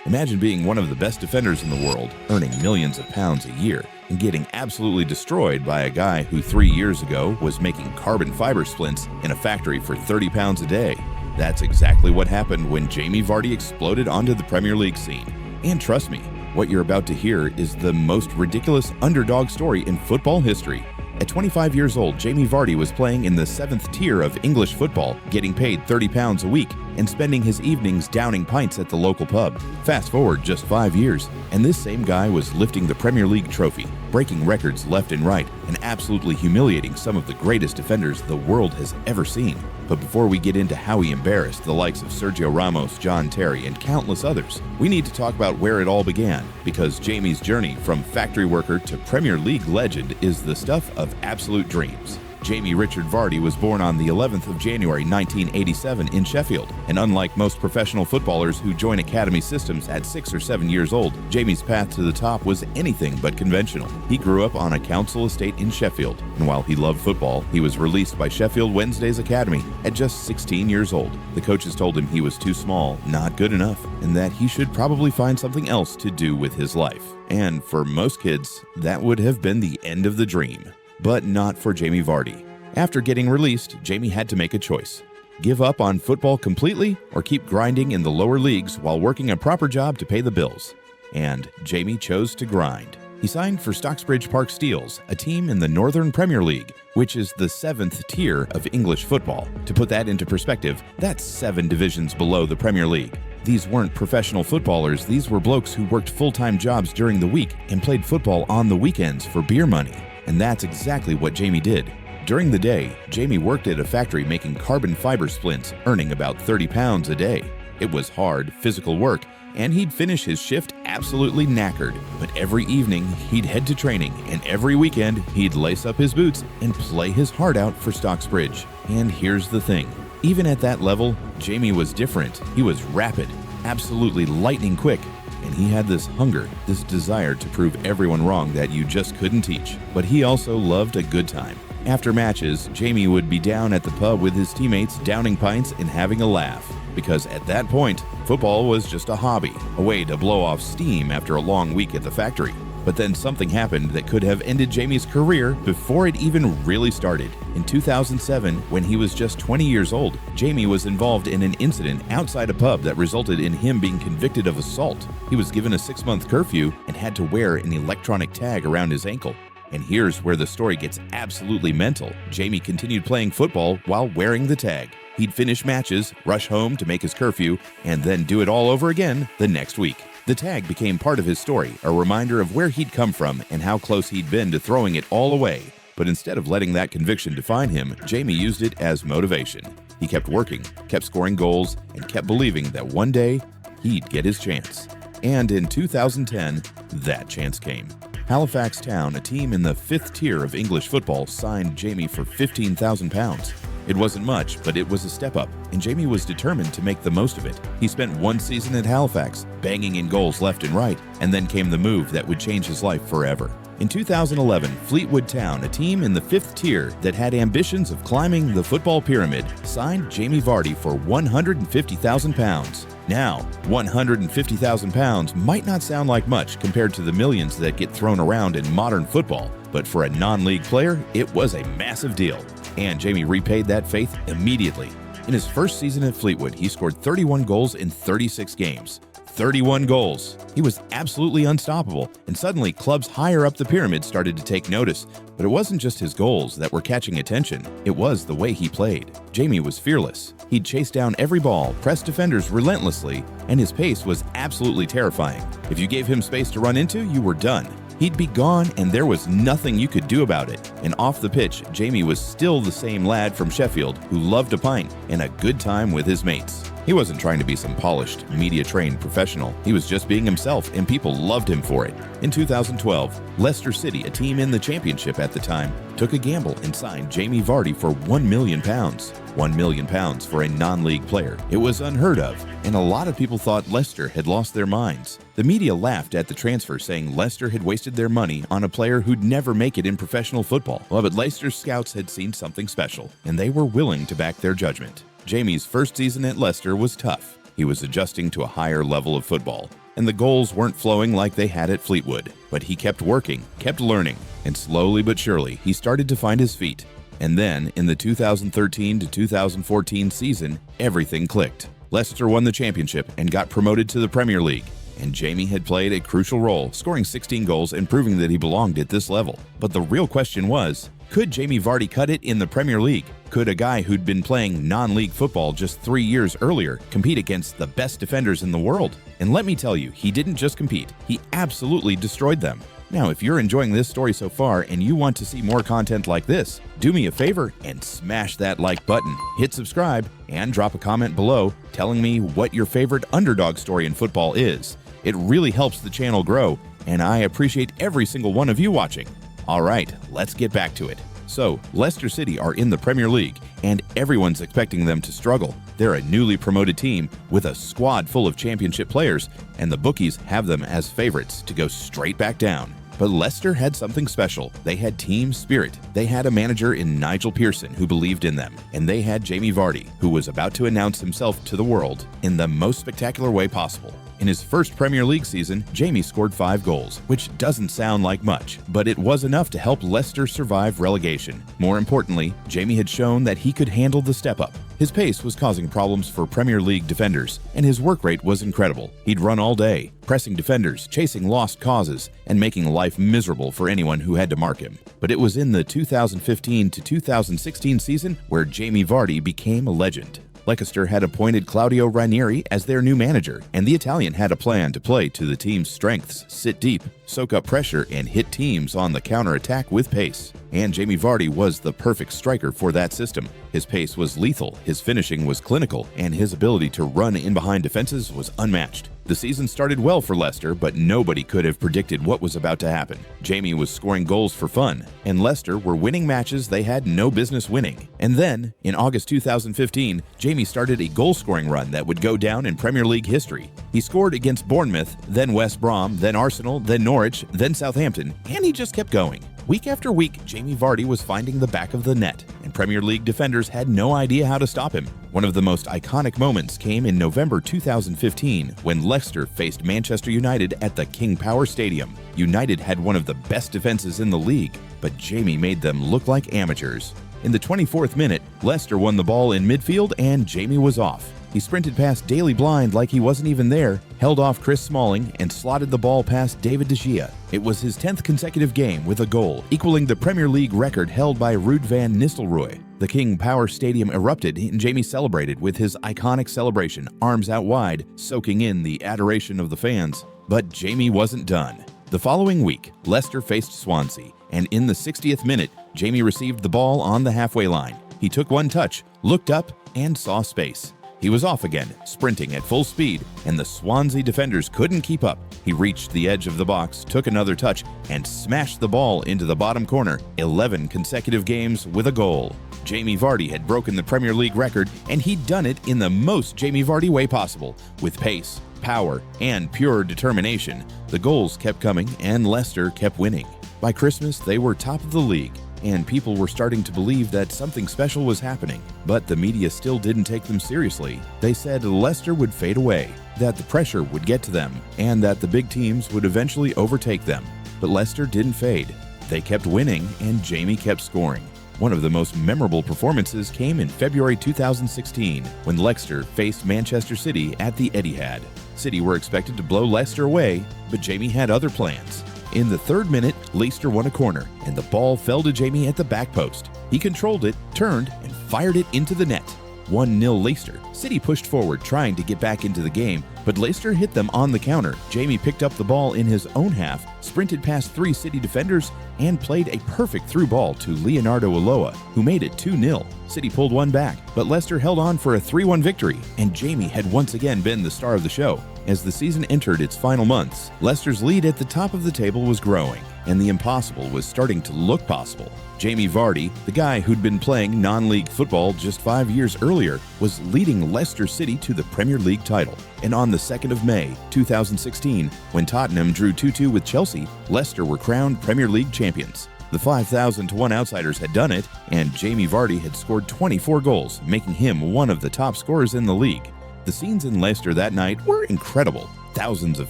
Imagine being one of the best defenders in the world, earning millions of pounds a year, and getting absolutely destroyed by a guy who 3 years ago was making carbon fiber splints in a factory for 30 pounds a day. That's exactly what happened when Jamie Vardy exploded onto the Premier League scene. And trust me, what you're about to hear is the most ridiculous underdog story in football history. At 25 years old, Jamie Vardy was playing in the 7th tier of English football, getting paid £30 a week, and spending his evenings downing pints at the local pub. Fast forward just 5 years, and this same guy was lifting the Premier League trophy, breaking records left and right, and absolutely humiliating some of the greatest defenders the world has ever seen. But before we get into how he embarrassed the likes of Sergio Ramos, John Terry, and countless others, we need to talk about where it all began, because Jamie's journey from factory worker to Premier League legend is the stuff of absolute dreams. Jamie Richard Vardy was born on the 11th of January 1987 in Sheffield, and unlike most professional footballers who join academy systems at 6 or 7 years old, Jamie's path to the top was anything but conventional. He grew up on a council estate in Sheffield, and while he loved football, he was released by Sheffield Wednesday's academy at just 16 years old. The coaches told him he was too small, not good enough, and that he should probably find something else to do with his life. And for most kids, that would have been the end of the dream. But not for Jamie Vardy. After getting released, Jamie had to make a choice. Give up on football completely or keep grinding in the lower leagues while working a proper job to pay the bills. And Jamie chose to grind. He signed for Stocksbridge Park Steels, a team in the Northern Premier League, which is the 7th tier of English football. To put that into perspective, that's 7 divisions below the Premier League. These weren't professional footballers, these were blokes who worked full-time jobs during the week and played football on the weekends for beer money. And that's exactly what Jamie did. During the day, Jamie worked at a factory making carbon fiber splints, earning about 30 pounds a day. It was hard, physical work, and he'd finish his shift absolutely knackered. But every evening, he'd head to training, and every weekend, he'd lace up his boots and play his heart out for Stocksbridge. And here's the thing. Even at that level, Jamie was different. He was rapid, absolutely lightning quick. And he had this hunger, this desire to prove everyone wrong that you just couldn't teach. But he also loved a good time. After matches, Jamie would be down at the pub with his teammates, downing pints and having a laugh. Because at that point, football was just a hobby, a way to blow off steam after a long week at the factory. But then something happened that could have ended Jamie's career before it even really started. In 2007, when he was just 20 years old, Jamie was involved in an incident outside a pub that resulted in him being convicted of assault. He was given a 6-month curfew and had to wear an electronic tag around his ankle. And here's where the story gets absolutely mental. Jamie continued playing football while wearing the tag. He'd finish matches, rush home to make his curfew, and then do it all over again the next week. The tag became part of his story, a reminder of where he'd come from and how close he'd been to throwing it all away. But instead of letting that conviction define him, Jamie used it as motivation. He kept working, kept scoring goals, and kept believing that one day he'd get his chance. And in 2010, that chance came. Halifax Town, a team in the 5th tier of English football, signed Jamie for £15,000. It wasn't much, but it was a step up, and Jamie was determined to make the most of it. He spent 1 season at Halifax, banging in goals left and right, and then came the move that would change his life forever. In 2011, Fleetwood Town, a team in the 5th tier that had ambitions of climbing the football pyramid, signed Jamie Vardy for £150,000. Now, £150,000 might not sound like much compared to the millions that get thrown around in modern football, but for a non-league player, it was a massive deal. And Jamie repaid that faith immediately. In his first season at Fleetwood, he scored 31 goals in 36 games. 31 goals. He was absolutely unstoppable, and suddenly clubs higher up the pyramid started to take notice. But it wasn't just his goals that were catching attention, it was the way he played. Jamie was fearless. He'd chase down every ball, press defenders relentlessly, and his pace was absolutely terrifying. If you gave him space to run into, you were done. He'd be gone, and there was nothing you could do about it. And off the pitch, Jamie was still the same lad from Sheffield who loved a pint and a good time with his mates. He wasn't trying to be some polished, media-trained professional. He was just being himself, and people loved him for it. In 2012, Leicester City, a team in the Championship at the time, took a gamble and signed Jamie Vardy for £1 million. £1 million for a non-league player. It was unheard of, and a lot of people thought Leicester had lost their minds. The media laughed at the transfer, saying Leicester had wasted their money on a player who'd never make it in professional football. Well, but Leicester's scouts had seen something special, and they were willing to back their judgment. Jamie's first season at Leicester was tough. He was adjusting to a higher level of football, and the goals weren't flowing like they had at Fleetwood. But he kept working, kept learning, and slowly but surely, he started to find his feet. And then, in the 2013 to 2014 season, everything clicked. Leicester won the championship and got promoted to the Premier League. And Jamie had played a crucial role, scoring 16 goals and proving that he belonged at this level. But the real question was, could Jamie Vardy cut it in the Premier League? Could a guy who'd been playing non-league football just 3 years earlier compete against the best defenders in the world? And let me tell you, he didn't just compete, he absolutely destroyed them. Now, if you're enjoying this story so far and you want to see more content like this, do me a favor and smash that like button, hit subscribe, and drop a comment below telling me what your favorite underdog story in football is. It really helps the channel grow, and I appreciate every single one of you watching. All right, let's get back to it. So, Leicester City are in the Premier League, and everyone's expecting them to struggle. They're a newly promoted team with a squad full of championship players, and the bookies have them as favorites to go straight back down. But Leicester had something special. They had team spirit. They had a manager in Nigel Pearson who believed in them, and they had Jamie Vardy, who was about to announce himself to the world in the most spectacular way possible. In his first Premier League season, Jamie scored 5 goals, which doesn't sound like much, but it was enough to help Leicester survive relegation. More importantly, Jamie had shown that he could handle the step-up. His pace was causing problems for Premier League defenders, and his work rate was incredible. He'd run all day, pressing defenders, chasing lost causes, and making life miserable for anyone who had to mark him. But it was in the 2015 to 2016 season where Jamie Vardy became a legend. Leicester had appointed Claudio Ranieri as their new manager, and the Italian had a plan to play to the team's strengths, sit deep, soak up pressure, and hit teams on the counter-attack with pace. And Jamie Vardy was the perfect striker for that system. His pace was lethal, his finishing was clinical, and his ability to run in behind defenses was unmatched. The season started well for Leicester, but nobody could have predicted what was about to happen. Jamie was scoring goals for fun, and Leicester were winning matches they had no business winning. And then, in August 2015, Jamie started a goal-scoring run that would go down in Premier League history. He scored against Bournemouth, then West Brom, then Arsenal, then Norwich, then Southampton, and he just kept going. Week after week, Jamie Vardy was finding the back of the net, and Premier League defenders had no idea how to stop him. One of the most iconic moments came in November 2015 when Leicester faced Manchester United at the King Power Stadium. United had one of the best defenses in the league, but Jamie made them look like amateurs. In the 24th minute, Leicester won the ball in midfield and Jamie was off. He sprinted past Daley Blind like he wasn't even there, held off Chris Smalling, and slotted the ball past David De Gea. It was his 10th consecutive game with a goal, equaling the Premier League record held by Ruud van Nistelrooy. The King Power Stadium erupted, and Jamie celebrated with his iconic celebration, arms out wide, soaking in the adoration of the fans. But Jamie wasn't done. The following week, Leicester faced Swansea, and in the 60th minute, Jamie received the ball on the halfway line. He took one touch, looked up, and saw space. He was off again, sprinting at full speed, and the Swansea defenders couldn't keep up. He reached the edge of the box, took another touch, and smashed the ball into the bottom corner. 11 consecutive games with a goal. Jamie Vardy had broken the Premier League record, and he'd done it in the most Jamie Vardy way possible, with pace, power, and pure determination. The goals kept coming, and Leicester kept winning. By Christmas, they were top of the league, and people were starting to believe that something special was happening. But the media still didn't take them seriously. They said Leicester would fade away, that the pressure would get to them, and that the big teams would eventually overtake them. But Leicester didn't fade. They kept winning, and Jamie kept scoring. One of the most memorable performances came in February 2016, when Leicester faced Manchester City at the Etihad. City were expected to blow Leicester away, but Jamie had other plans. In the 3rd minute, Leicester won a corner, and the ball fell to Jamie at the back post. He controlled it, turned, and fired it into the net. 1-0 Leicester. City pushed forward, trying to get back into the game, but Leicester hit them on the counter. Jamie picked up the ball in his own half, sprinted past 3 City defenders, and played a perfect through ball to Leonardo Ulloa, who made it 2-0. City pulled one back, but Leicester held on for a 3-1 victory, and Jamie had once again been the star of the show. As the season entered its final months, Leicester's lead at the top of the table was growing, and the impossible was starting to look possible. Jamie Vardy, the guy who'd been playing non-league football just 5 years earlier, was leading Leicester City to the Premier League title. And on the 2nd of May, 2016, when Tottenham drew 2-2 with Chelsea, Leicester were crowned Premier League champions. The 5,000-to-1 outsiders had done it, and Jamie Vardy had scored 24 goals, making him one of the top scorers in the league. The scenes in Leicester that night were incredible. Thousands of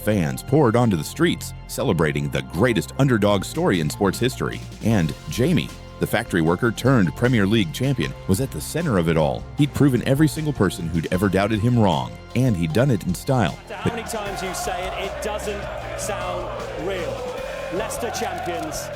fans poured onto the streets, celebrating the greatest underdog story in sports history. And Jamie, the factory worker turned Premier League champion, was at the center of it all. He'd proven every single person who'd ever doubted him wrong, and he'd done it in style. How many times you say it, it doesn't sound real. Leicester champions.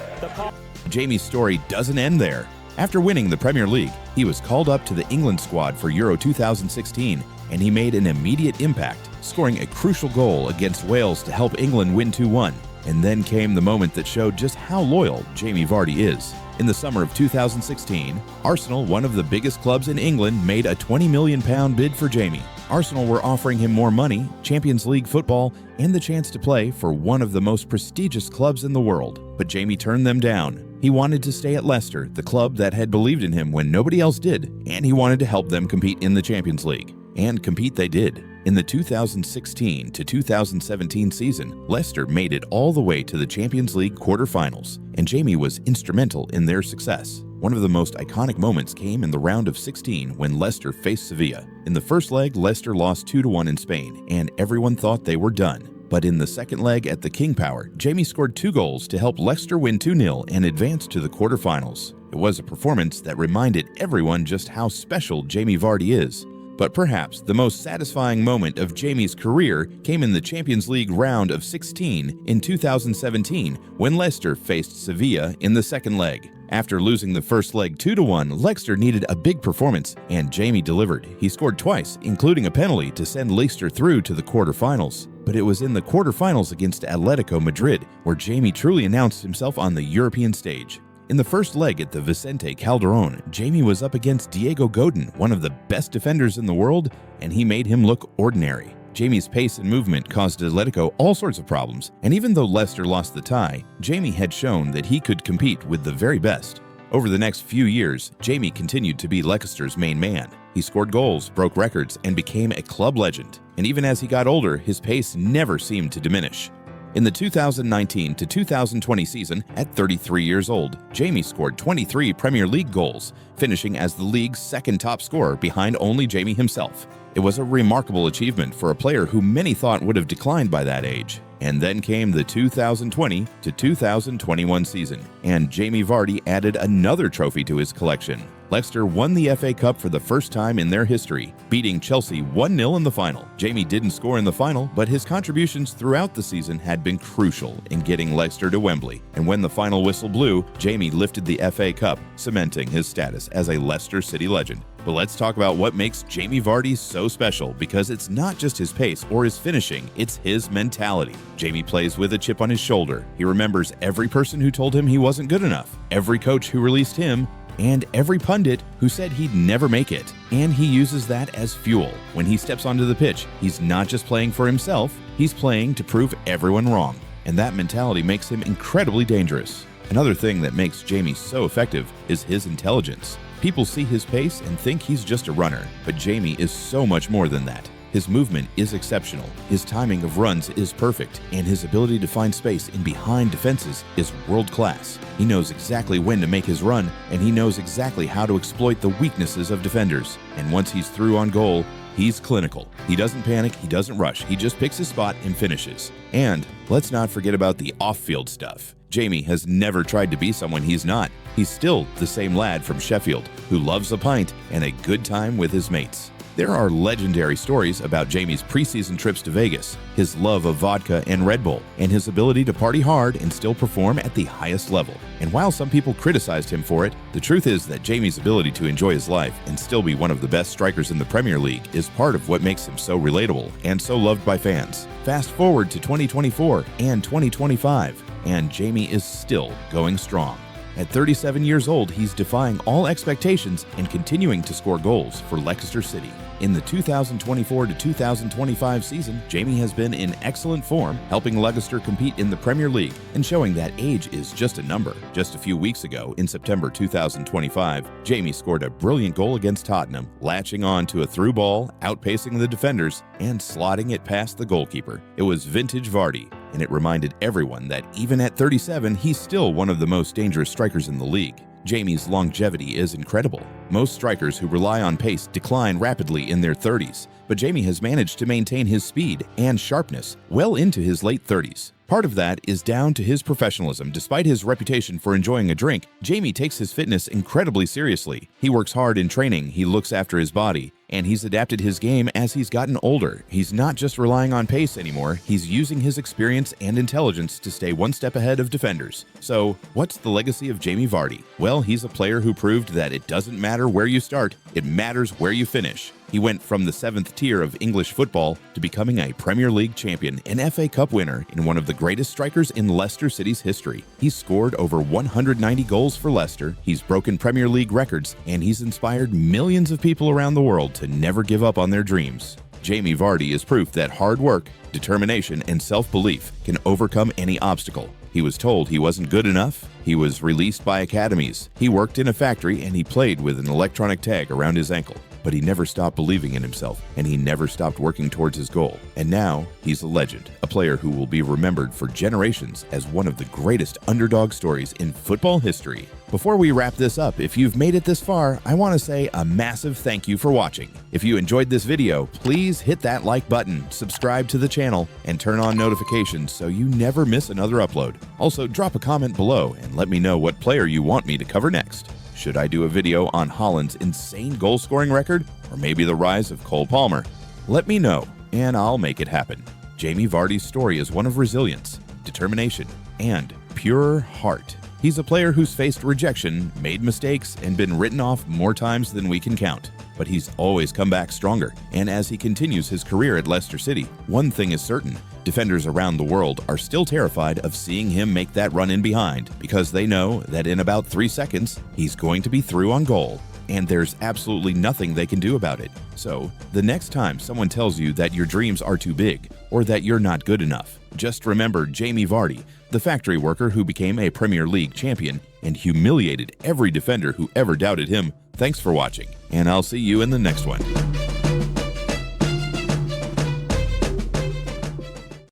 Jamie's story doesn't end there. After winning the Premier League, he was called up to the England squad for Euro 2016, and he made an immediate impact, scoring a crucial goal against Wales to help England win 2-1. And then came the moment that showed just how loyal Jamie Vardy is. In the summer of 2016, Arsenal, one of the biggest clubs in England, made a £20 million bid for Jamie. Arsenal were offering him more money, Champions League football, and the chance to play for one of the most prestigious clubs in the world. But Jamie turned them down. He wanted to stay at Leicester, the club that had believed in him when nobody else did, and he wanted to help them compete in the Champions League. And compete they did. In the 2016 to 2017 season, Leicester made it all the way to the Champions League quarterfinals, and Jamie was instrumental in their success. One of the most iconic moments came in the round of 16 when Leicester faced Sevilla. In the first leg, Leicester lost 2-1 in Spain, and everyone thought they were done. But in the second leg at the King Power, Jamie scored 2 goals to help Leicester win 2-0 and advance to the quarterfinals. It was a performance that reminded everyone just how special Jamie Vardy is. But perhaps the most satisfying moment of Jamie's career came in the Champions League round of 16 in 2017 when Leicester faced Sevilla in the second leg. After losing the first leg 2-1, Leicester needed a big performance, and Jamie delivered. He scored twice, including a penalty to send Leicester through to the quarterfinals. But it was in the quarterfinals against Atletico Madrid where Jamie truly announced himself on the European stage. In the first leg at the Vicente Calderón, Jamie was up against Diego Godin, one of the best defenders in the world, and he made him look ordinary. Jamie's pace and movement caused Atletico all sorts of problems, and even though Leicester lost the tie, Jamie had shown that he could compete with the very best. Over the next few years, Jamie continued to be Leicester's main man. He scored goals, broke records, and became a club legend. And even as he got older, his pace never seemed to diminish. In the 2019 to 2020 season, at 33 years old, Jamie scored 23 Premier League goals, finishing as the league's second top scorer behind only Jamie himself. It was a remarkable achievement for a player who many thought would have declined by that age. And then came the 2020 to 2021 season, and Jamie Vardy added another trophy to his collection. Leicester won the FA Cup for the first time in their history, beating Chelsea 1-0 in the final. Jamie didn't score in the final, but his contributions throughout the season had been crucial in getting Leicester to Wembley. And when the final whistle blew, Jamie lifted the FA Cup, cementing his status as a Leicester City legend. But let's talk about what makes Jamie Vardy so special, because it's not just his pace or his finishing, it's his mentality. Jamie plays with a chip on his shoulder. He remembers every person who told him he wasn't good enough, every coach who released him, and every pundit who said he'd never make it. And he uses that as fuel. When he steps onto the pitch, he's not just playing for himself, he's playing to prove everyone wrong. And that mentality makes him incredibly dangerous. Another thing that makes Jamie so effective is his intelligence. People see his pace and think he's just a runner, but Jamie is so much more than that. His movement is exceptional, his timing of runs is perfect, and his ability to find space in behind defenses is world-class. He knows exactly when to make his run, and he knows exactly how to exploit the weaknesses of defenders. And once he's through on goal, he's clinical. He doesn't panic, he doesn't rush, he just picks his spot and finishes. And let's not forget about the off-field stuff. Jamie has never tried to be someone he's not. He's still the same lad from Sheffield who loves a pint and a good time with his mates. There are legendary stories about Jamie's preseason trips to Vegas, his love of vodka and Red Bull, and his ability to party hard and still perform at the highest level. And while some people criticized him for it, the truth is that Jamie's ability to enjoy his life and still be one of the best strikers in the Premier League is part of what makes him so relatable and so loved by fans. Fast forward to 2024 and 2025, and Jamie is still going strong. At 37 years old, he's defying all expectations and continuing to score goals for Leicester City. In the 2024 to 2025 season, Jamie has been in excellent form, helping Leicester compete in the Premier League and showing that age is just a number. Just a few weeks ago, in September 2025, Jamie scored a brilliant goal against Tottenham, latching on to a through ball, outpacing the defenders, and slotting it past the goalkeeper. It was vintage Vardy, and it reminded everyone that even at 37, he's still one of the most dangerous strikers in the league. Jamie's longevity is incredible. Most strikers who rely on pace decline rapidly in their 30s, but Jamie has managed to maintain his speed and sharpness well into his late 30s. Part of that is down to his professionalism. Despite his reputation for enjoying a drink, Jamie takes his fitness incredibly seriously. He works hard in training, he looks after his body, and he's adapted his game as he's gotten older. He's not just relying on pace anymore, he's using his experience and intelligence to stay one step ahead of defenders. So, what's the legacy of Jamie Vardy? Well, he's a player who proved that it doesn't matter where you start, it matters where you finish. He went from the 7th tier of English football to becoming a Premier League champion, an FA Cup winner, and one of the greatest strikers in Leicester City's history. He's scored over 190 goals for Leicester, he's broken Premier League records, and he's inspired millions of people around the world to never give up on their dreams. Jamie Vardy is proof that hard work, determination, and self-belief can overcome any obstacle. He was told he wasn't good enough, he was released by academies, he worked in a factory, and he played with an electronic tag around his ankle. But he never stopped believing in himself, and he never stopped working towards his goal. And now, he's a legend, a player who will be remembered for generations as one of the greatest underdog stories in football history. Before we wrap this up, if you've made it this far, I want to say a massive thank you for watching. If you enjoyed this video, please hit that like button, subscribe to the channel, and turn on notifications so you never miss another upload. Also, drop a comment below and let me know what player you want me to cover next. Should I do a video on Haaland's insane goal-scoring record, or maybe the rise of Cole Palmer? Let me know, and I'll make it happen. Jamie Vardy's story is one of resilience, determination, and pure heart. He's a player who's faced rejection, made mistakes, and been written off more times than we can count. But he's always come back stronger, and as he continues his career at Leicester City, one thing is certain: defenders around the world are still terrified of seeing him make that run in behind, because they know that in about 3 seconds, he's going to be through on goal, and there's absolutely nothing they can do about it. So, the next time someone tells you that your dreams are too big, or that you're not good enough, just remember Jamie Vardy, the factory worker who became a Premier League champion and humiliated every defender who ever doubted him. Thanks for watching, and I'll see you in the next one.